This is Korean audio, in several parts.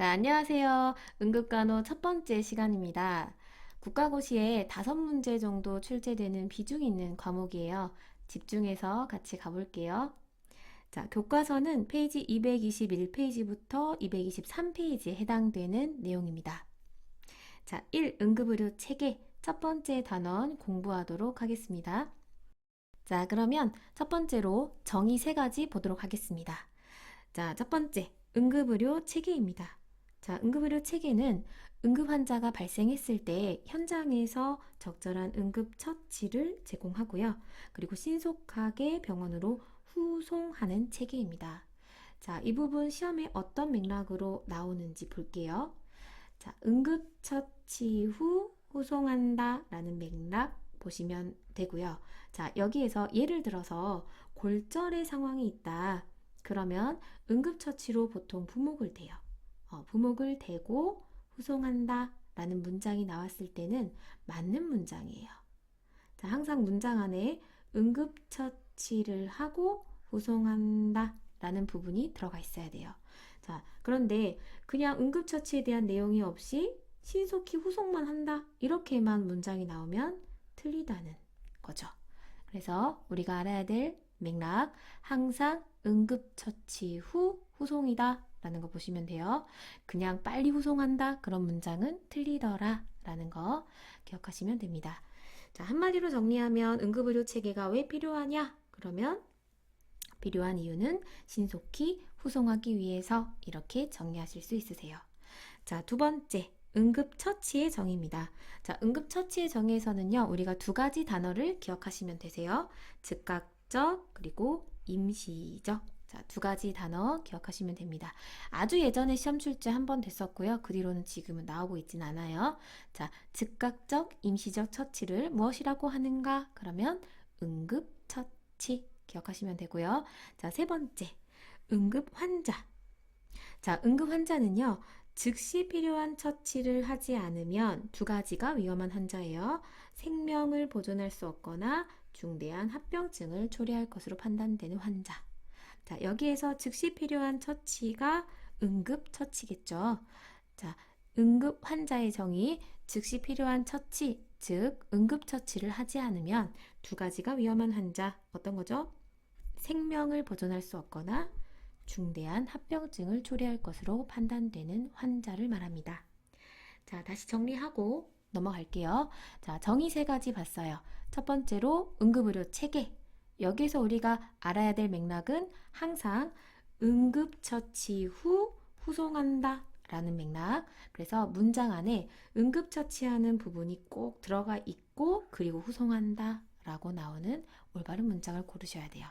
자, 안녕하세요. 응급간호 첫 번째 시간입니다. 국가고시에 5문제 정도 출제되는 비중 있는 과목이에요. 집중해서 같이 가볼게요. 자, 교과서는 페이지 221페이지부터 223페이지에 해당되는 내용입니다. 자, 1. 응급의료 체계 첫 번째 단원 공부하도록 하겠습니다. 자, 그러면 첫 번째로 정의 3가지 보도록 하겠습니다. 자, 첫 번째, 응급의료 체계입니다. 자, 응급의료 체계는 응급 환자가 발생했을 때 현장에서 적절한 응급 처치를 제공하고요. 그리고 신속하게 병원으로 후송하는 체계입니다. 자, 이 부분 시험에 어떤 맥락으로 나오는지 볼게요. 자, 응급 처치 후 후송한다 라는 맥락 보시면 되고요. 자, 여기에서 예를 들어서 골절의 상황이 있다. 그러면 응급처치로 보통 부목을 대요. 부목을 대고 후송한다 라는 문장이 나왔을 때는 맞는 문장이에요. 자, 항상 문장 안에 응급처치를 하고 후송한다 라는 부분이 들어가 있어야 돼요. 자, 그런데 그냥 응급처치에 대한 내용이 없이 신속히 후송만 한다 이렇게만 문장이 나오면 틀리다는 거죠. 그래서 우리가 알아야 될 맥락, 항상 응급처치 후 후송이다 라는 거 보시면 돼요. 그냥 빨리 후송한다 그런 문장은 틀리더라 라는 거 기억하시면 됩니다. 자, 한마디로 정리하면 응급의료 체계가 왜 필요하냐? 그러면 필요한 이유는 신속히 후송하기 위해서 이렇게 정리하실 수 있으세요. 자, 두 번째, 응급처치의 정의입니다. 자, 응급처치의 정의에서는요, 우리가 2가지 단어를 기억하시면 되세요. 즉각적, 그리고 임시적. 자, 2가지 단어 기억하시면 됩니다. 아주 예전에 시험 출제 한 번 됐었고요. 그 뒤로는 지금은 나오고 있진 않아요. 자, 즉각적, 임시적 처치를 무엇이라고 하는가? 그러면 응급처치 기억하시면 되고요. 자, 세 번째, 응급환자. 자, 응급환자는요, 즉시 필요한 처치를 하지 않으면 2가지가 위험한 환자예요. 생명을 보존할 수 없거나 중대한 합병증을 초래할 것으로 판단되는 환자. 자, 여기에서 즉시 필요한 처치가 응급처치겠죠. 자, 응급 환자의 정의, 즉시 필요한 처치, 즉 응급처치를 하지 않으면 2가지가 위험한 환자, 어떤 거죠? 생명을 보존할 수 없거나 중대한 합병증을 초래할 것으로 판단되는 환자를 말합니다. 자, 다시 정리하고 넘어갈게요. 자, 정의 3가지 봤어요. 첫 번째로 응급의료 체계. 여기서 우리가 알아야 될 맥락은 항상 응급처치 후 후송한다 라는 맥락. 그래서 문장 안에 응급처치하는 부분이 꼭 들어가 있고 그리고 후송한다 라고 나오는 올바른 문장을 고르셔야 돼요.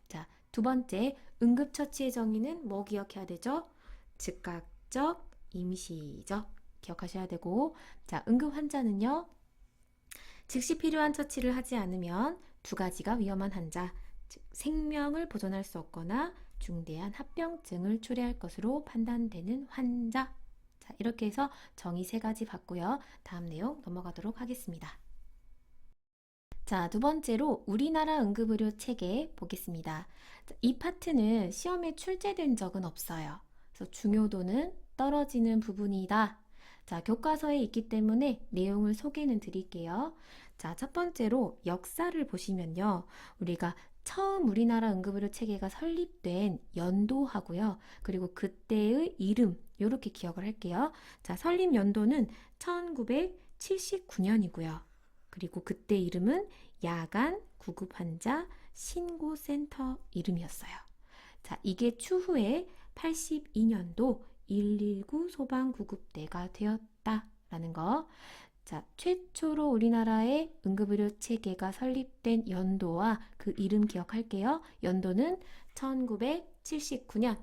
자, 두 번째, 응급처치의 정의는 뭐 기억해야 되죠? 즉각적, 임시적 기억하셔야 되고, 자, 응급환자는요, 즉시 필요한 처치를 하지 않으면 2가지가 위험한 환자, 즉 생명을 보존할 수 없거나 중대한 합병증을 초래할 것으로 판단되는 환자. 자, 이렇게 해서 정의 3가지 봤고요. 다음 내용 넘어가도록 하겠습니다. 자, 두 번째로 우리나라 응급의료 체계 보겠습니다. 이 파트는 시험에 출제된 적은 없어요. 그래서 중요도는 떨어지는 부분이다. 자, 교과서에 있기 때문에 내용을 소개는 드릴게요. 자, 첫 번째로 역사를 보시면요. 우리가 처음 우리나라 응급의료 체계가 설립된 연도하고요. 그리고 그때의 이름, 이렇게 기억을 할게요. 자, 설립 연도는 1979년이고요. 그리고 그때 이름은 야간 구급환자 신고센터 이름이었어요. 자, 이게 추후에 82년도 119 소방구급대가 되었다라는 거. 자, 최초로 우리나라의 응급의료 체계가 설립된 연도와 그 이름 기억할게요. 연도는 1979년.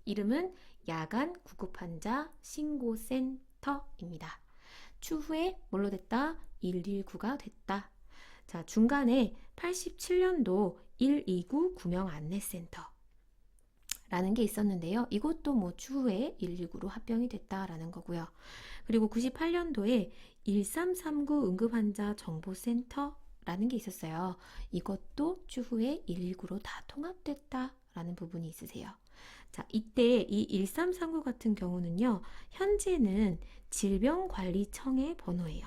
이름은 야간 구급환자 신고센터입니다. 추후에 뭘로 됐다? 119가 됐다. 자, 중간에 87년도 129 구명 안내센터 라는 게 있었는데요. 이것도 뭐 추후에 119로 합병이 됐다라는 거고요. 그리고 98년도에 1339 응급환자 정보센터라는 게 있었어요. 이것도 추후에 119로 다 통합됐다라는 부분이 있으세요. 자, 이때 이 1339 같은 경우는요, 현재는 질병관리청의 번호예요.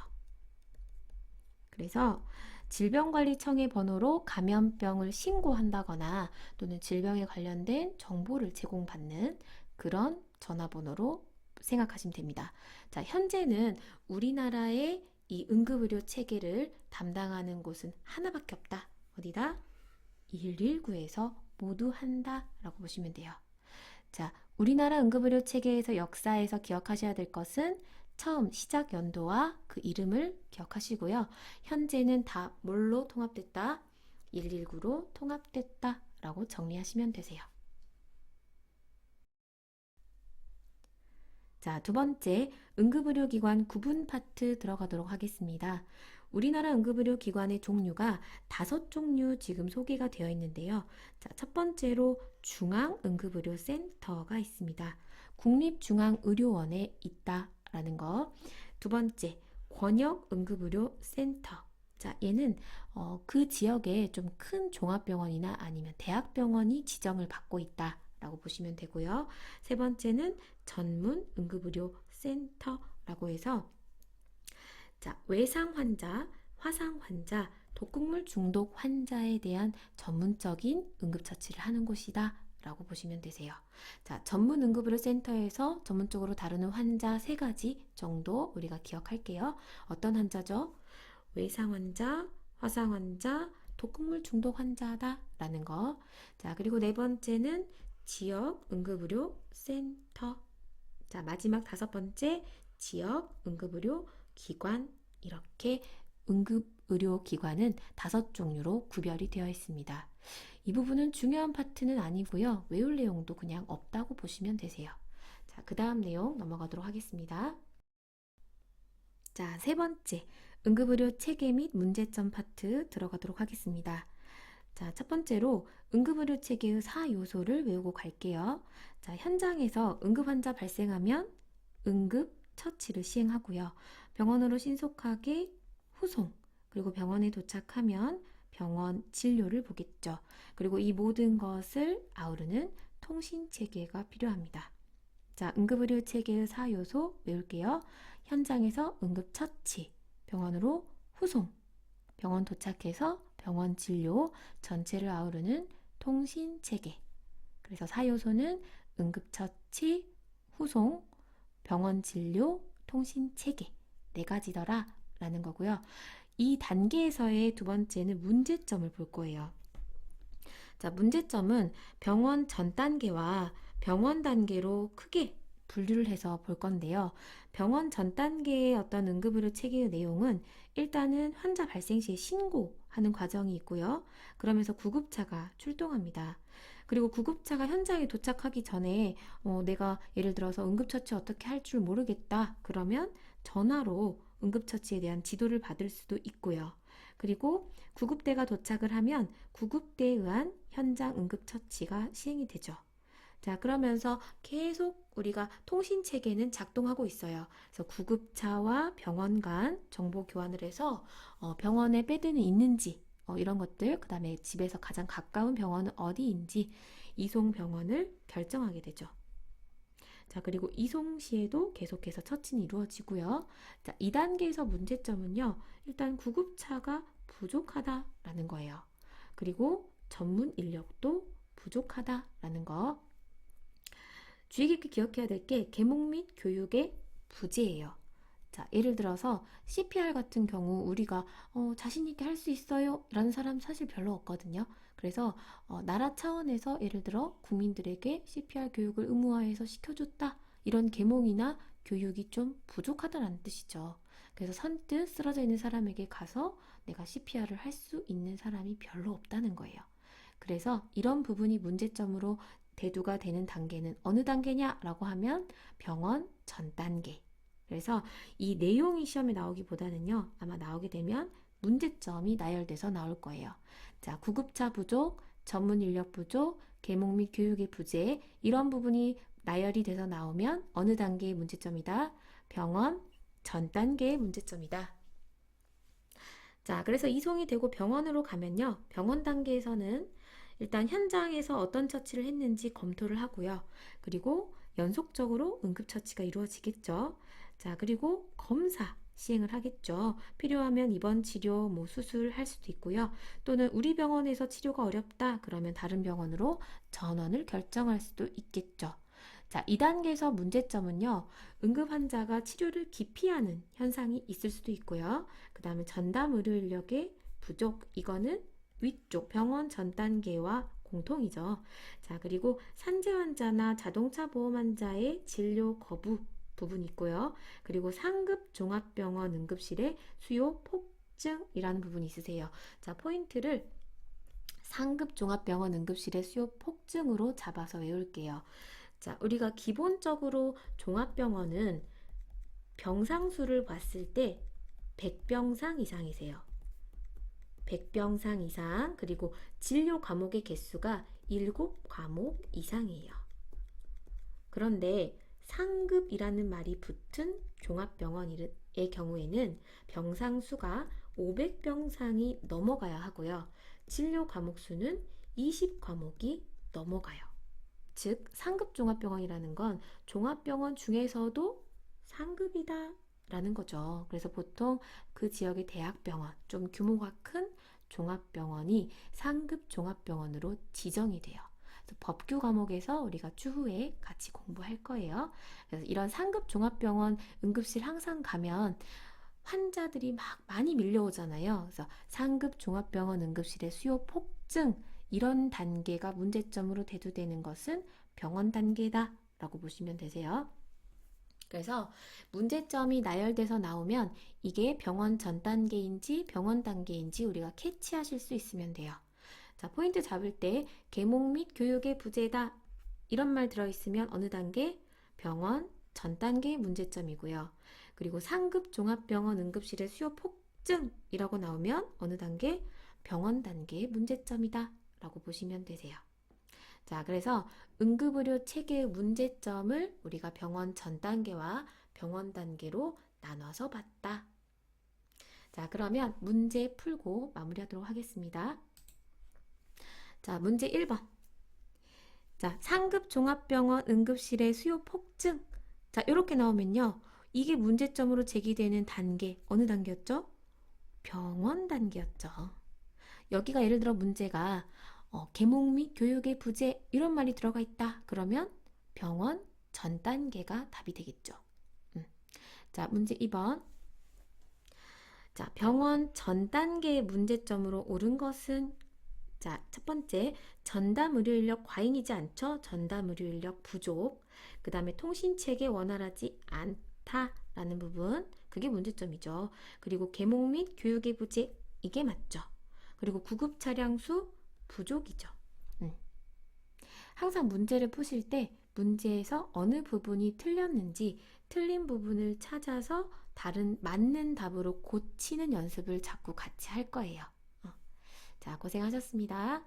그래서 질병관리청의 번호로 감염병을 신고한다거나 또는 질병에 관련된 정보를 제공받는 그런 전화번호로 생각하시면 됩니다. 자, 현재는 우리나라의 이 응급의료 체계를 담당하는 곳은 하나밖에 없다. 어디다? 119에서 모두 한다 라고 보시면 돼요. 자, 우리나라 응급의료 체계에서 역사에서 기억하셔야 될 것은 처음 시작 연도와 그 이름을 기억하시고요. 현재는 다 뭘로 통합됐다? 119로 통합됐다 라고 정리하시면 되세요. 자, 두 번째, 응급의료기관 구분 파트 들어가도록 하겠습니다. 우리나라 응급의료기관의 종류가 5종류 지금 소개가 되어 있는데요. 자, 첫 번째로 중앙응급의료센터가 있습니다. 국립중앙의료원에 있다라는 거. 두 번째, 권역응급의료센터. 자, 얘는 그 지역에 좀 큰 종합병원이나 아니면 대학병원이 지정을 받고 있다 라고 보시면 되고요. 세 번째는 전문 응급의료센터라고 해서 자, 외상 환자, 화상 환자, 독극물 중독 환자에 대한 전문적인 응급처치를 하는 곳이다 라고 보시면 되세요. 자, 전문 응급의료센터에서 전문적으로 다루는 환자 3가지 정도 우리가 기억할게요. 어떤 환자죠? 외상 환자, 화상 환자, 독극물 중독 환자다 라는 거. 자, 그리고 네 번째는 지역 응급의료 센터. 자, 마지막 5번째 지역 응급의료 기관. 이렇게 응급의료 기관은 5종류로 구별이 되어 있습니다. 이 부분은 중요한 파트는 아니고요. 외울 내용도 그냥 없다고 보시면 되세요. 자, 그 다음 내용 넘어가도록 하겠습니다. 자, 세 번째 응급의료 체계 및 문제점 파트 들어가도록 하겠습니다. 자, 첫 번째로 응급의료 체계의 4요소를 외우고 갈게요. 자, 현장에서 응급환자 발생하면 응급 처치를 시행하고요. 병원으로 신속하게 후송, 그리고 병원에 도착하면 병원 진료를 보겠죠. 그리고 이 모든 것을 아우르는 통신체계가 필요합니다. 자, 응급의료 체계의 4요소 외울게요. 현장에서 응급처치, 병원으로 후송, 병원 도착해서 병원 진료 전체를 아우르는 통신체계. 그래서 4요소는 응급처치, 후송, 병원 진료, 통신체계 4가지더라 라는 거고요. 이 단계에서의 두 번째는 문제점을 볼 거예요. 자, 문제점은 병원 전 단계와 병원 단계로 크게 분류를 해서 볼 건데요. 병원 전 단계의 어떤 응급의료 체계의 내용은 일단은 환자 발생 시에 신고하는 과정이 있고요. 그러면서 구급차가 출동합니다. 그리고 구급차가 현장에 도착하기 전에 내가 예를 들어서 응급처치 어떻게 할 줄 모르겠다. 그러면 전화로 응급처치에 대한 지도를 받을 수도 있고요. 그리고 구급대가 도착을 하면 구급대에 의한 현장 응급처치가 시행이 되죠. 자, 그러면서 계속 우리가 통신체계는 작동하고 있어요. 그래서 구급차와 병원 간 정보 교환을 해서 병원에 베드는 있는지 이런 것들, 그 다음에 집에서 가장 가까운 병원은 어디인지 이송 병원을 결정하게 되죠. 자, 그리고 이송 시에도 계속해서 처치는 이루어지고요. 자, 2단계에서 문제점은요. 일단 구급차가 부족하다라는 거예요. 그리고 전문 인력도 부족하다라는 거. 주의 깊게 기억해야 될 게 계몽 및 교육의 부재예요. 자, 예를 들어서 CPR 같은 경우 우리가 자신 있게 할 수 있어요 라는 사람 사실 별로 없거든요. 그래서 나라 차원에서 예를 들어 국민들에게 CPR 교육을 의무화해서 시켜줬다 이런 계몽이나 교육이 좀 부족하다는 뜻이죠. 그래서 선뜻 쓰러져 있는 사람에게 가서 내가 CPR을 할 수 있는 사람이 별로 없다는 거예요. 그래서 이런 부분이 문제점으로 대두가 되는 단계는 어느 단계냐 라고 하면 병원 전 단계. 그래서 이 내용이 시험에 나오기보다는요, 아마 나오게 되면 문제점이 나열돼서 나올 거예요. 자, 구급차 부족, 전문 인력 부족, 계몽 및 교육의 부재, 이런 부분이 나열이 돼서 나오면 어느 단계의 문제점이다? 병원 전 단계의 문제점이다. 자, 그래서 이송이 되고 병원으로 가면요, 병원 단계에서는 일단 현장에서 어떤 처치를 했는지 검토를 하고요. 그리고 연속적으로 응급처치가 이루어지겠죠. 자, 그리고 검사 시행을 하겠죠. 필요하면 입원 치료, 수술 할 수도 있고요. 또는 우리 병원에서 치료가 어렵다 그러면 다른 병원으로 전원을 결정할 수도 있겠죠. 자, 2단계에서 문제점은요. 응급 환자가 치료를 기피하는 현상이 있을 수도 있고요. 그 다음에 전담 의료 인력의 부족, 이거는 위쪽 병원 전 단계와 공통이죠. 자, 그리고 산재 환자나 자동차 보험 환자의 진료 거부 부분이 있고요. 그리고 상급 종합병원 응급실의 수요 폭증이라는 부분이 있으세요. 자, 포인트를 상급 종합병원 응급실의 수요 폭증으로 잡아서 외울게요. 자, 우리가 기본적으로 종합병원은 병상수를 봤을 때 100병상 이상이세요. 100병상 이상, 그리고 진료 과목의 개수가 7과목 이상이에요. 그런데 상급이라는 말이 붙은 종합병원의 경우에는 병상 수가 500병상이 넘어가야 하고요. 진료 과목 수는 20과목이 넘어가요. 즉 상급 종합병원이라는 건 종합병원 중에서도 상급이다 라는 거죠. 그래서 보통 그 지역의 대학병원, 좀 규모가 큰 종합병원이 상급 종합병원으로 지정이 돼요. 그래서 법규 과목에서 우리가 추후에 같이 공부할 거예요. 그래서 이런 상급 종합병원 응급실 항상 가면 환자들이 막 많이 밀려오잖아요. 그래서 상급 종합병원 응급실의 수요 폭증, 이런 단계가 문제점으로 대두되는 것은 병원 단계다 라고 보시면 되세요. 그래서 문제점이 나열돼서 나오면 이게 병원 전 단계인지 병원 단계인지 우리가 캐치하실 수 있으면 돼요. 자, 포인트 잡을 때 계몽 및 교육의 부재다 이런 말 들어있으면 어느 단계? 병원 전 단계의 문제점이고요. 그리고 상급 종합병원 응급실의 수요 폭증이라고 나오면 어느 단계? 병원 단계의 문제점이다 라고 보시면 되세요. 자, 그래서 응급의료 체계의 문제점을 우리가 병원 전 단계와 병원 단계로 나눠서 봤다. 자, 그러면 문제 풀고 마무리하도록 하겠습니다. 자, 문제 1번. 자, 상급 종합병원 응급실의 수요 폭증. 자, 이렇게 나오면요. 이게 문제점으로 제기되는 단계, 어느 단계였죠? 병원 단계였죠. 여기가 예를 들어 문제가 계몽 및 교육의 부재 이런 말이 들어가 있다. 그러면 병원 전 단계가 답이 되겠죠. 자, 문제 2번. 자, 병원 전 단계의 문제점으로 옳은 것은 자, 첫 번째, 전담 의료 인력 과잉이지 않죠? 전담 의료 인력 부족. 그 다음에 통신체계 원활하지 않다라는 부분. 그게 문제점이죠. 그리고 계몽 및 교육의 부재. 이게 맞죠. 그리고 구급 차량 수 부족이죠. 항상 문제를 푸실 때 문제에서 어느 부분이 틀렸는지 틀린 부분을 찾아서 다른 맞는 답으로 고치는 연습을 자꾸 같이 할 거예요. 자, 고생하셨습니다.